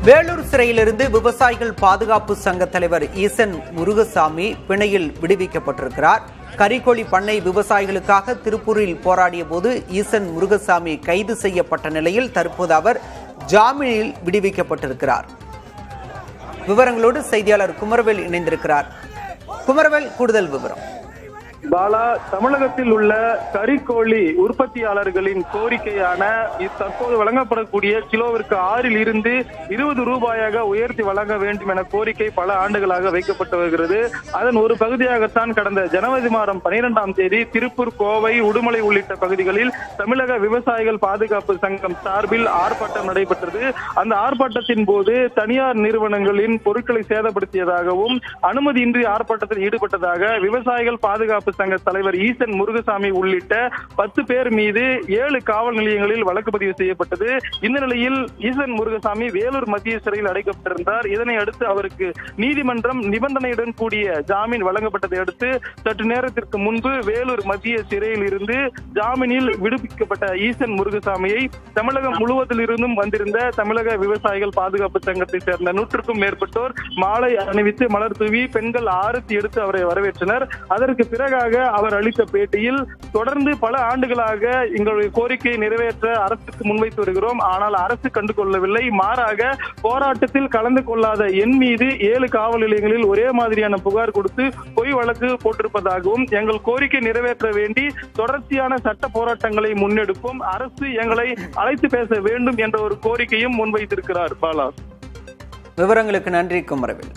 வேலூர் சிறையிலிருந்து விவசாயிகள் பாதுகாப்பு சங்க தலைவர் ஈசன் முருகசாமி பிணையில் விடுவிக்கப்பட்டிருக்கிறார். கறிக்கோழி பண்ணை விவசாயிகளுக்காக திருப்பூரில் போராடிய போது ஈசன் முருகசாமி கைது செய்யப்பட்ட நிலையில் தற்போது அவர் ஜாமீனில் விடுவிக்கப்பட்டிருக்கிறார். விவரங்களோடு செய்தியாளர் குமரவேல் இணைந்திருக்கிறார். குமரவேல், கூடுதல் விவரம். பாலா, தமிழகத்தில் உள்ள கறிக்கோழி உற்பத்தியாளர்களின் கோரிக்கையான தற்போது வழங்கப்படக்கூடிய கிலோவிற்கு 6 இருந்து 20 ரூபாயாக உயர்த்தி வழங்க வேண்டும் என கோரிக்கை பல ஆண்டுகளாக வைக்கப்பட்டு வருகிறது. அதன் ஒரு பகுதியாகத்தான் கடந்த ஜனவரி மாதம் 12ஆம் தேதி திருப்பூர், கோவை, உடுமலை உள்ளிட்ட பகுதிகளில் தமிழக விவசாயிகள் பாதுகாப்பு சங்கம் சார்பில் ஆர்ப்பாட்டம் நடைபெற்றது. அந்த ஆர்ப்பாட்டத்தின் போது தனியார் நிறுவனங்களின் பொருட்களை சேதப்படுத்தியதாகவும் அனுமதியின்றி ஆர்ப்பாட்டத்தில் ஈடுபட்டதாக விவசாயிகள் பாதுகாப்பு சங்க தலைவர் ஈசன் முருகசாமி உள்ளிட்ட 10 பேர் மீது 7 காவல் நிலையங்களில் வழக்கு பதிவு செய்யப்பட்டது. இந்த நிலையில் ஈசன் முருகசாமி வேலூர் மத்திய சிறையில் அடைக்கப்பட்டிருந்தார். இதனை அடுத்து அவருக்கு நீதிமன்றம் நிபந்தனையுடன் கூடிய ஜாமீன் வழங்கப்பட்டதை அடுத்து சற்று நேரத்திற்கு முன்பு வேலூர் மத்திய சிறையில் இருந்து ஜாமீனில் விடுவிக்கப்பட்ட ஈசன் முருகசாமியை தமிழகம் முழுவதில் இருந்தும் வந்திருந்த தமிழக விவசாயிகள் பாதுகாப்பு சங்கத்தை சேர்ந்த 100க்கும் மேற்பட்டோர் மாலை அணிவித்து மலர் தூவி பெண்கள் ஆரத்தி எடுத்து அவரை வரவேற்றனர். அதற்கு பிறகு அவர் அளித்த பேட்டியில், தொடர்ந்து பல ஆண்டுகளாக எங்களுடைய கோரிக்கையை நிறைவேற்ற அரசுக்கு முன்வைத்து வருகிறோம். ஆனால் அரசு கண்டுகொள்ளவில்லை. மாறாக போராட்டத்தில் கலந்து கொள்ளாத என் மீது 7 காவல் நிலையங்களில் ஒரே மாதிரியான புகார் கொடுத்து பொய் வழக்கு போட்டிருப்பதாகவும், எங்கள் கோரிக்கை நிறைவேற்ற வேண்டி தொடர்ச்சியான சட்ட போராட்டங்களை முன்னெடுப்போம், அரசு எங்களை அழைத்து பேச வேண்டும் என்ற ஒரு கோரிக்கையும் முன்வைத்திருக்கிறார். பாலா, விவரங்களுக்கு நன்றி குமரவேல்.